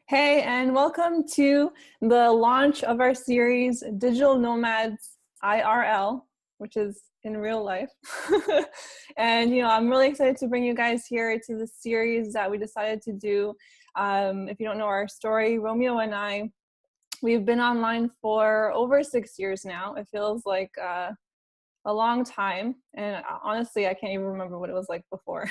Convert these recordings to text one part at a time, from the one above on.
Hey, and welcome to the launch of our series, Digital Nomads IRL, which is in real life. And, I'm really excited to bring you guys here to the series that we decided to do. If you don't know our story, Romeo and I, we've been online for over 6 years now. It feels like a long time. And honestly, I can't even remember what it was like before.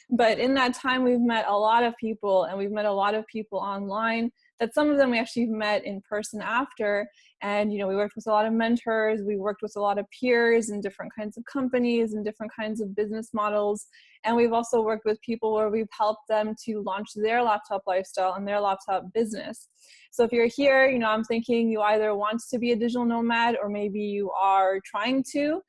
But in that time, we've met a lot of people, and we've met a lot of people online that some of them we actually met in person after. And, we worked with a lot of mentors. We worked with a lot of peers in different kinds of companies and different kinds of business models. And we've also worked with people where we've helped them to launch their laptop lifestyle and their laptop business. So if you're here, I'm thinking you either want to be a digital nomad or maybe you are trying to.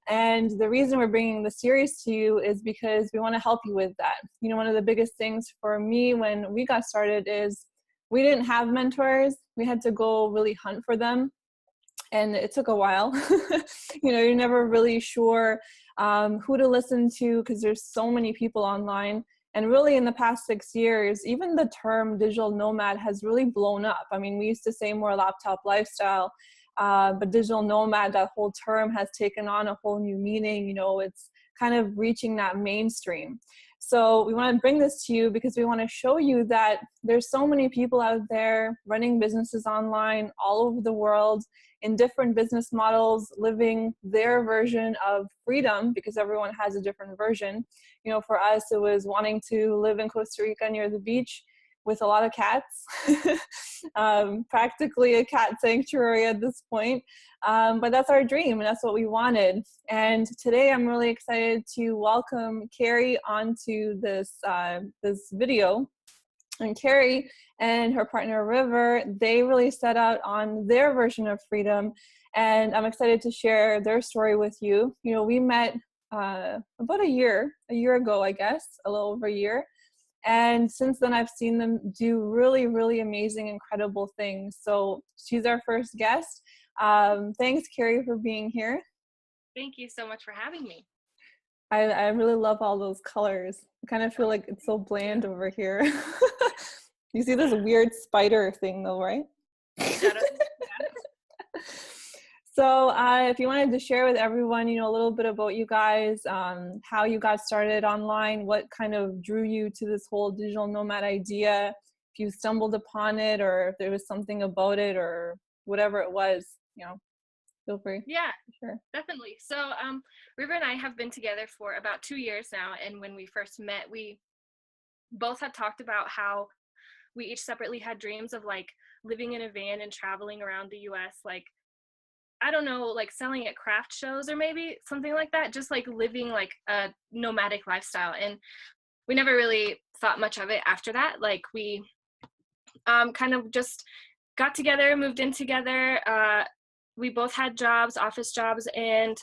And the reason we're bringing the series to you is because we want to help you with that. One of the biggest things for me when we got started is we didn't have mentors. We had to go really hunt for them. And it took a while. You're never really sure who to listen to because there's so many people online. And really in the past 6 years, even the term digital nomad has really blown up. I mean, we used to say more laptop lifestyle, but digital nomad, that whole term has taken on a whole new meaning. It's kind of reaching that mainstream. So we want to bring this to you because we want to show you that there's so many people out there running businesses online all over the world in different business models, living their version of freedom, because everyone has a different version. For us, it was wanting to live in Costa Rica near the beach with a lot of cats, practically a cat sanctuary at this point. But that's our dream, and that's what we wanted. And today I'm really excited to welcome Carrie onto this video. And Carrie and her partner River, they really set out on their version of freedom. And I'm excited to share their story with you. We met about a year ago, I guess, a little over a year. And since then, I've seen them do really, really amazing, incredible things. So she's our first guest. Thanks, Carrie, for being here. Thank you so much for having me. I really love all those colors. I kind of feel like it's so bland over here. You see this weird spider thing though, right? So if you wanted to share with everyone, a little bit about you guys, how you got started online, what kind of drew you to this whole digital nomad idea, if you stumbled upon it or if there was something about it or whatever it was, feel free. Yeah, sure. Definitely. So River and I have been together for about 2 years now. And when we first met, we both had talked about how we each separately had dreams of like living in a van and traveling around the US, like, I don't know, like selling at craft shows or maybe something like that, just like living like a nomadic lifestyle. And we never really thought much of it after that. Like we kind of just got together, moved in together. We both had jobs, office jobs. And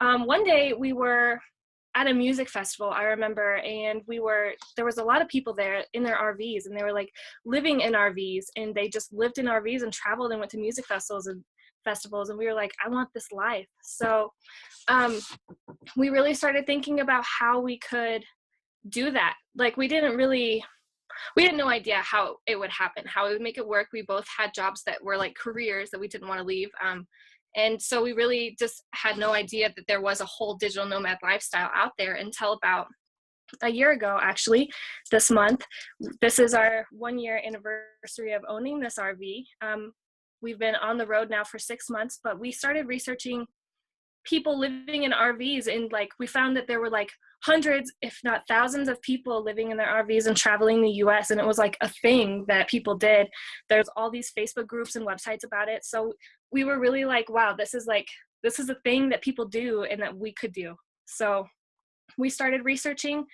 one day we were at a music festival, I remember, and there was a lot of people there in their RVs, and they were like living in RVs, and they just lived in RVs and traveled and went to music festivals. And we were like, I want this life. So we really started thinking about how we could do that. Like we had no idea how it would happen, how we would make it work. We both had jobs that were like careers that we didn't want to leave. And so we really just had no idea that there was a whole digital nomad lifestyle out there until about a year ago, actually, this month. This is our 1-year anniversary of owning this RV. We've been on the road now for 6 months, but we started researching people living in RVs, and like we found that there were like hundreds, if not thousands of people living in their RVs and traveling the US, and it was like a thing that people did. There's all these Facebook groups and websites about it. So we were really like, wow, this is a thing that people do and that we could do. So we started researching,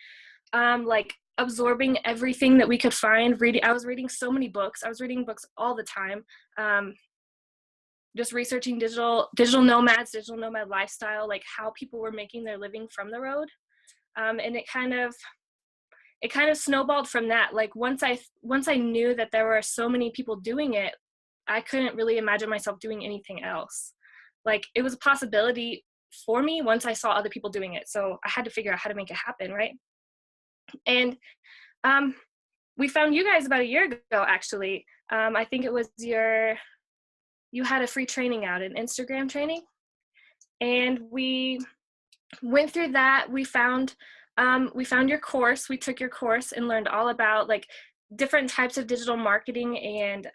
like absorbing everything that we could find. I was reading so many books. I was reading books all the time. Just researching digital nomads, digital nomad lifestyle, like how people were making their living from the road. And it kind of snowballed from that. Like once I knew that there were so many people doing it, I couldn't really imagine myself doing anything else. Like it was a possibility for me once I saw other people doing it. So I had to figure out how to make it happen, right? And we found you guys about a year ago, actually. I think it was you had a free training out, an Instagram training. And we went through that. We found your course. We took your course and learned all about like different types of digital marketing, and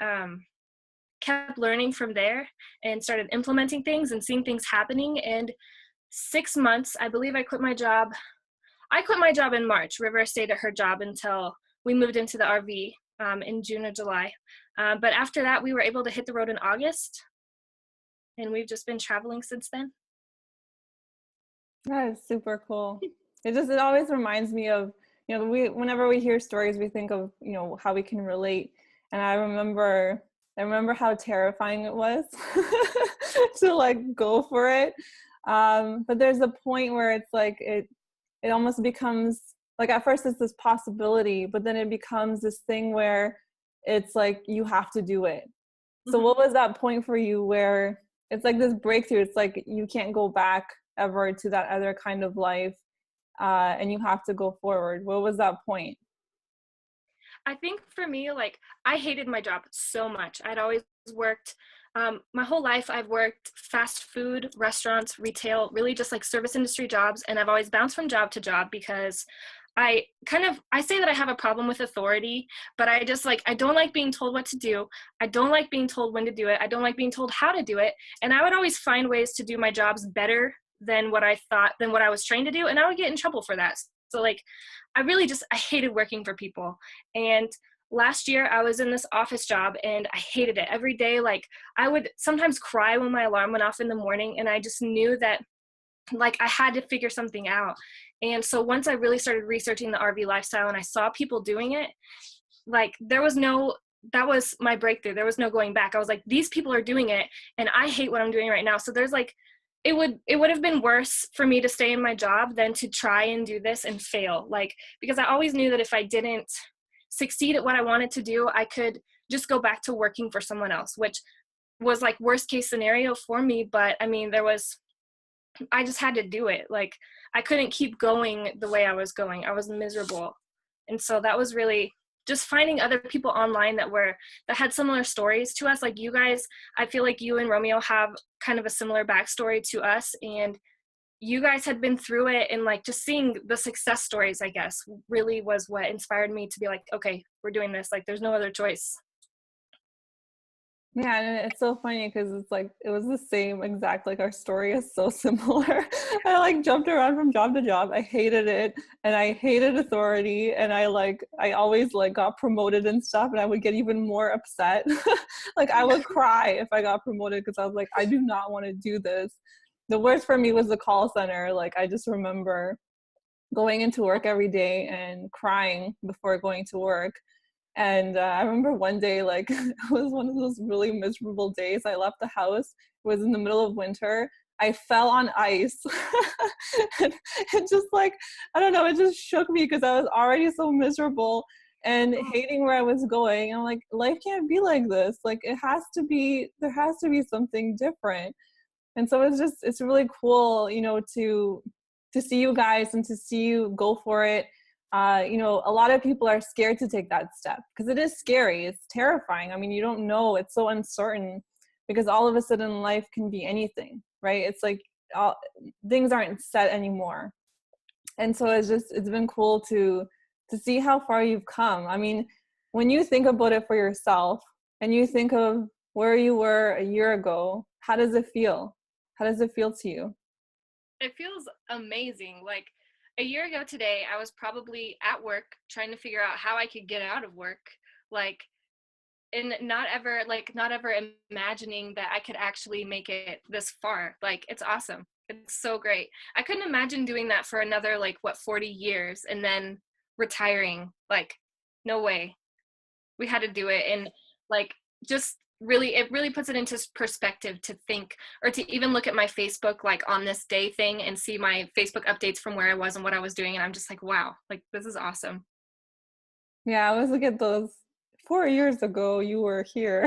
kept learning from there and started implementing things and seeing things happening. And 6 months, I believe I quit my job. I quit my job in March. River stayed at her job until we moved into the RV in June or July. But after that, we were able to hit the road in August, and we've just been traveling since then. That is super cool. It always reminds me of, whenever we hear stories, we think of, how we can relate. And I remember how terrifying it was to like go for it. But there's a point where it's like, it almost becomes like, at first it's this possibility, but then it becomes this thing where it's like, you have to do it. So what was that point for you where it's like this breakthrough? It's like, you can't go back ever to that other kind of life, and you have to go forward. What was that point? I think for me, like, I hated my job so much. I'd always worked, my whole life I've worked fast food, restaurants, retail, really just like service industry jobs. And I've always bounced from job to job because I say that I have a problem with authority, but I don't like being told what to do. I don't like being told when to do it. I don't like being told how to do it. And I would always find ways to do my jobs better than what I was trained to do. And I would get in trouble for that. So like, I hated working for people. And last year I was in this office job and I hated it every day. Like, I would sometimes cry when my alarm went off in the morning, and I just knew that like I had to figure something out. And so once I really started researching the RV lifestyle and I saw people doing it, like that was my breakthrough. There was no going back. I was like, these people are doing it and I hate what I'm doing right now. So there's like, it would have been worse for me to stay in my job than to try and do this and fail. Like, because I always knew that if I didn't succeed at what I wanted to do, I could just go back to working for someone else, which was like worst case scenario for me. But I mean, I just had to do it. Like, I couldn't keep going the way I was going. I was miserable. And so that was really just finding other people online that had similar stories to us. Like you guys, I feel like you and Romeo have kind of a similar backstory to us, and you guys had been through it, and like just seeing the success stories, I guess, really was what inspired me to be like, okay, we're doing this. Like, there's no other choice. Yeah, and it's so funny because it's like, it was the same exact, like our story is so similar. I like jumped around from job to job. I hated it, and I hated authority, and I always like got promoted and stuff, and I would get even more upset. Like, I would cry if I got promoted because I was like, I do not want to do this. The worst for me was the call center. Like, I just remember going into work every day and crying before going to work. And I remember one day, like, it was one of those really miserable days. I left the house. It was in the middle of winter. I fell on ice. And it just like, I don't know, it just shook me because I was already so miserable and hating where I was going. I'm like, life can't be like this. Like, there has to be something different. And so it's really cool, to see you guys and to see you go for it. A lot of people are scared to take that step because it is scary. It's terrifying. I mean, you don't know. It's so uncertain because all of a sudden life can be anything, right? It's like things aren't set anymore. And so it's been cool to see how far you've come. I mean, when you think about it for yourself and you think of where you were a year ago, how does it feel? How does it feel to you? It feels amazing. Like, a year ago today, I was probably at work trying to figure out how I could get out of work, like, and not ever imagining that I could actually make it this far. Like, it's awesome. It's so great. I couldn't imagine doing that for another, 40 years and then retiring. Like, no way. We had to do it. And like, it really puts it into perspective to think, or to even look at my Facebook, like on this day thing, and see my Facebook updates from where I was and what I was doing. And I'm just like, wow, like, this is awesome. Yeah, I always look at those 4 years ago, you were here.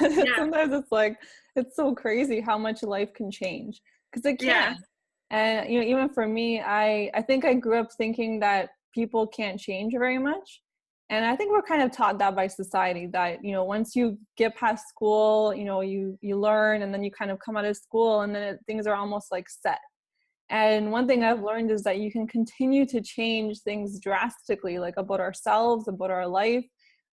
Yeah. Sometimes it's like, it's so crazy how much life can change because it can. Yeah. And, even for me, I think I grew up thinking that people can't change very much. And I think we're kind of taught that by society that, you know, once you get past school, you know, you learn, and then you kind of come out of school, and then things are almost like set. And one thing I've learned is that you can continue to change things drastically, like about ourselves, about our life,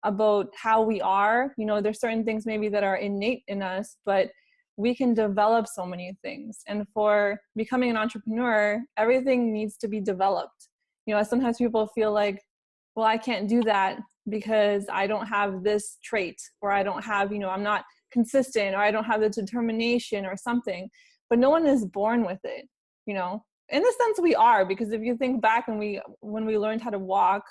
about how we are. You know, there's certain things maybe that are innate in us, but we can develop so many things. And for becoming an entrepreneur, everything needs to be developed. You know, sometimes people feel like, well, I can't do that because I don't have this trait, or I don't have, you know, I'm not consistent, or I don't have the determination or something. But no one is born with it, you know. In a sense we are, because if you think back when we learned how to walk,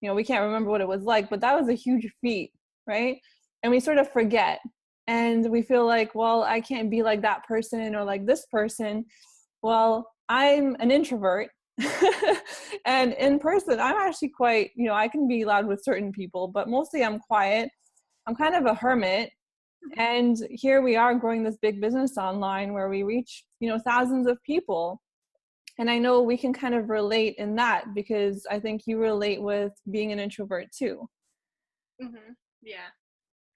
you know, we can't remember what it was like, but that was a huge feat, right? And we sort of forget, and we feel like, well, I can't be like that person or like this person. Well, I'm an introvert. And in person, I'm actually quite, you know, I can be loud with certain people, but mostly I'm quiet. I'm kind of a hermit. And here we are growing this big business online where we reach, you know, thousands of people. And I know we can kind of relate in that, because I think you relate with being an introvert too. Yeah.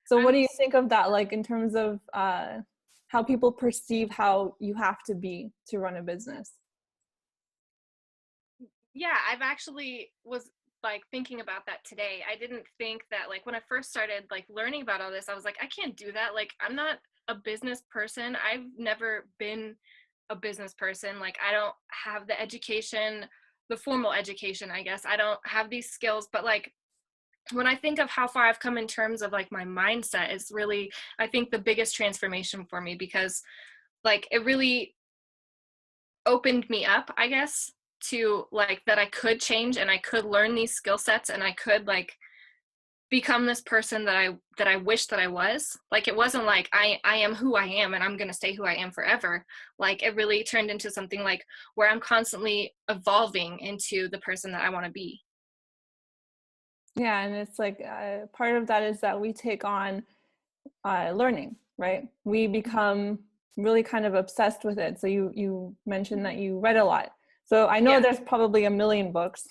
So what do you think of that, like in terms of how people perceive how you have to be to run a business? Yeah, I've actually was like thinking about that today. I didn't think that, like, when I first started like learning about all this, I was like, I can't do that. Like, I'm not a business person. I've never been a business person. Like, I don't have the education, the formal education, I guess. I don't have these skills, but like when I think of how far I've come in terms of like my mindset is really, I think, the biggest transformation for me, because like it really opened me up, I guess, to like that I could change and I could learn these skill sets and I could like become this person that I wish that I was. Like, it wasn't like I am who I am and I'm going to stay who I am forever. Like, it really turned into something like where I'm constantly evolving into the person that I want to be. Yeah, and it's like part of that is that we take on learning, right? We become really kind of obsessed with it. So you mentioned that you read a lot. So I know Yeah. there's probably a million books,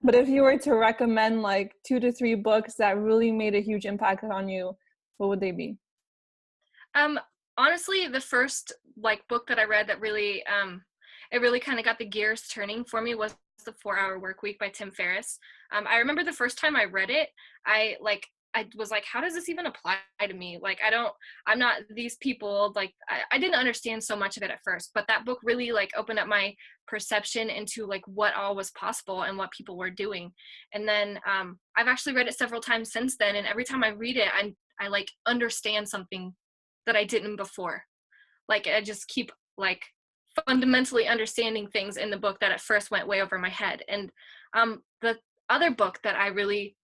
but if you were to recommend like 2 to 3 books that really made a huge impact on you, what would they be? Um, Honestly, the first like book that I read that really it really kind of got the gears turning for me was The 4 Hour Work Week by Tim Ferriss. I remember the first time I read it, I was like, how does this even apply to me? Like, I'm not these people. Like, I didn't understand so much of it at first, but that book really like opened up my perception into like what all was possible and what people were doing. And then I've actually read it several times since then, and every time I read it, I like understand something that I didn't before. Like, I just keep like fundamentally understanding things in the book that at first went way over my head. And the other book that I really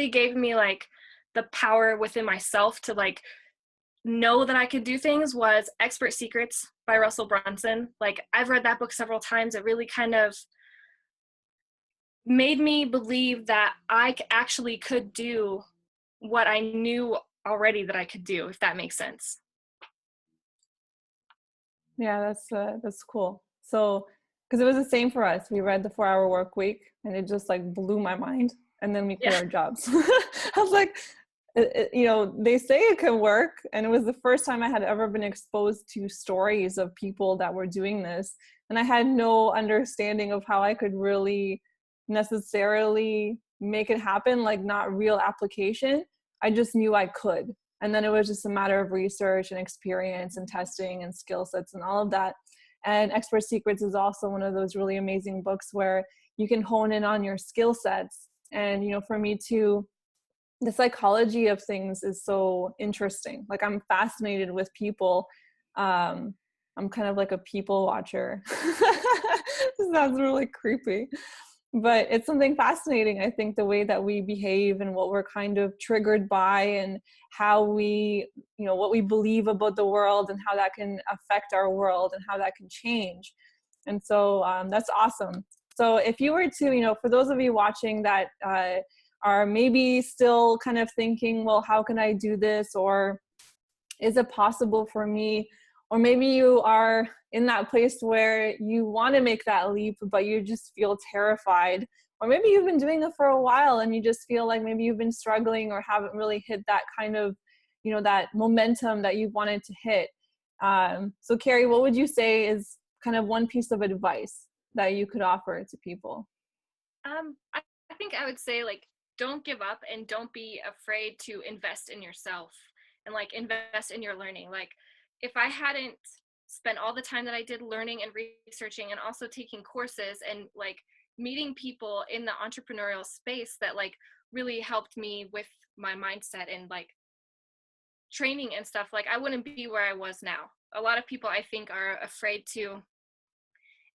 gave me like the power within myself to like know that I could do things was Expert Secrets by Russell Brunson. Like, I've read that book several times. It really kind of made me believe that I actually could do what I knew already that I could do, if that makes sense. Yeah, that's cool. So, because it was the same for us. We read The 4 Hour Work Week, and it just like blew my mind. And then we quit Yeah. our jobs. I was like, you know, they say it can work, and it was the first time I had ever been exposed to stories of people that were doing this, and I had no understanding of how I could really necessarily make it happen. Like, not real application. I just knew I could. And then it was just a matter of research and experience and testing and skill sets and all of that. And Expert Secrets is also one of those really amazing books where you can hone in on your skill sets. And, you know, for me too, the psychology of things is so interesting. Like, I'm fascinated with people. I'm kind of like a people watcher. This sounds really creepy, but it's something fascinating. I think the way that we behave and what we're kind of triggered by, and how we, you know, what we believe about the world and how that can affect our world and how that can change. And so that's awesome. So if you were to, you know, for those of you watching that are maybe still kind of thinking, well, how can I do this? Or is it possible for me? Or maybe you are in that place where you want to make that leap, but you just feel terrified or maybe you've been doing it for a while and you just feel like maybe you've been struggling or haven't really hit that kind of, you know, that momentum that you wanted to hit. So Carrie, what would you say is kind of one piece of advice that you could offer to people? I think I would say, like, don't give up and don't be afraid to invest in yourself and like invest in your learning. Like, if I hadn't spent all the time that I did learning and researching and also taking courses and like meeting people in the entrepreneurial space that like really helped me with my mindset and like training and stuff, like I wouldn't be where I was now. A lot of people I think are afraid to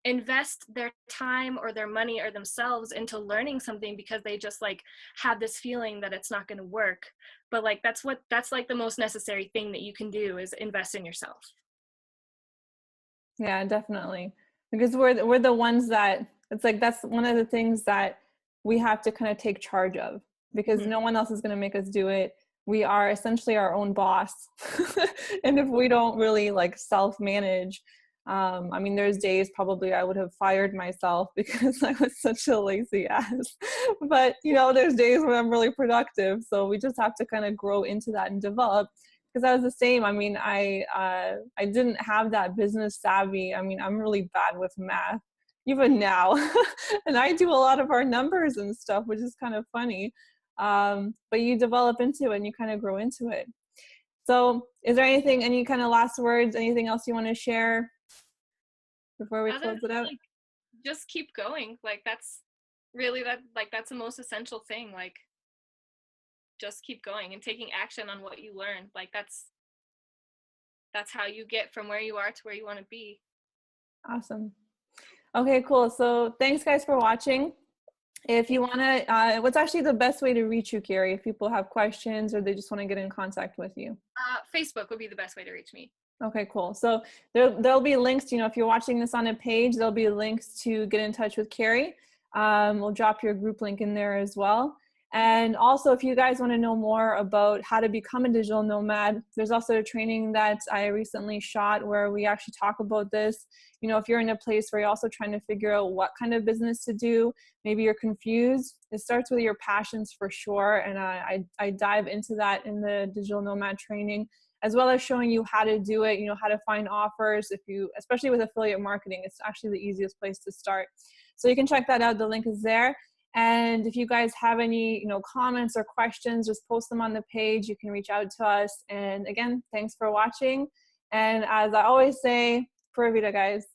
invest their time or their money or themselves into learning something because they just like have this feeling that it's not going to work. But like that's like the most necessary thing that you can do, is invest in yourself. Yeah, definitely. Because we're the ones that, it's like that's one of the things that we have to kind of take charge of, because Mhm. no one else is going to make us do it. We are essentially our own boss. And if we don't really like self-manage, I mean, there's days probably I would have fired myself because I was such a lazy ass. But, you know, there's days when I'm really productive. So we just have to kind of grow into that and develop. Because I was the same. I mean, I didn't have that business savvy. I mean, I'm really bad with math, even now. And I do a lot of our numbers and stuff, which is kind of funny. But you develop into it and you kind of grow into it. So is there anything, any kind of last words, anything else you want to share before we Other than close it out? like, just keep going. Like that's really that's the most essential thing. Like, just keep going and taking action on what you learn. Like that's how you get from where you are to where you want to be. Awesome. Okay, cool. So thanks guys for watching. If you want to, what's actually the best way to reach you, Carrie, if people have questions or they just want to get in contact with you? Facebook would be the best way to reach me. Okay, cool. So there'll be links, you know, if you're watching this on a page, there'll be links to get in touch with Carrie. We'll drop your group link in there as well. And also, if you guys want to know more about how to become a digital nomad, there's also a training that I recently shot where we actually talk about this. You know, if you're in a place where you're also trying to figure out what kind of business to do, maybe you're confused, it starts with your passions for sure. And I dive into that in the digital nomad training, as well as showing you how to do it, you know, how to find offers. If you, especially with affiliate marketing, it's actually the easiest place to start. So you can check that out. The link is there. And if you guys have any, you know, comments or questions, just post them on the page. You can reach out to us. And again, thanks for watching. And as I always say, Pura Vida, guys.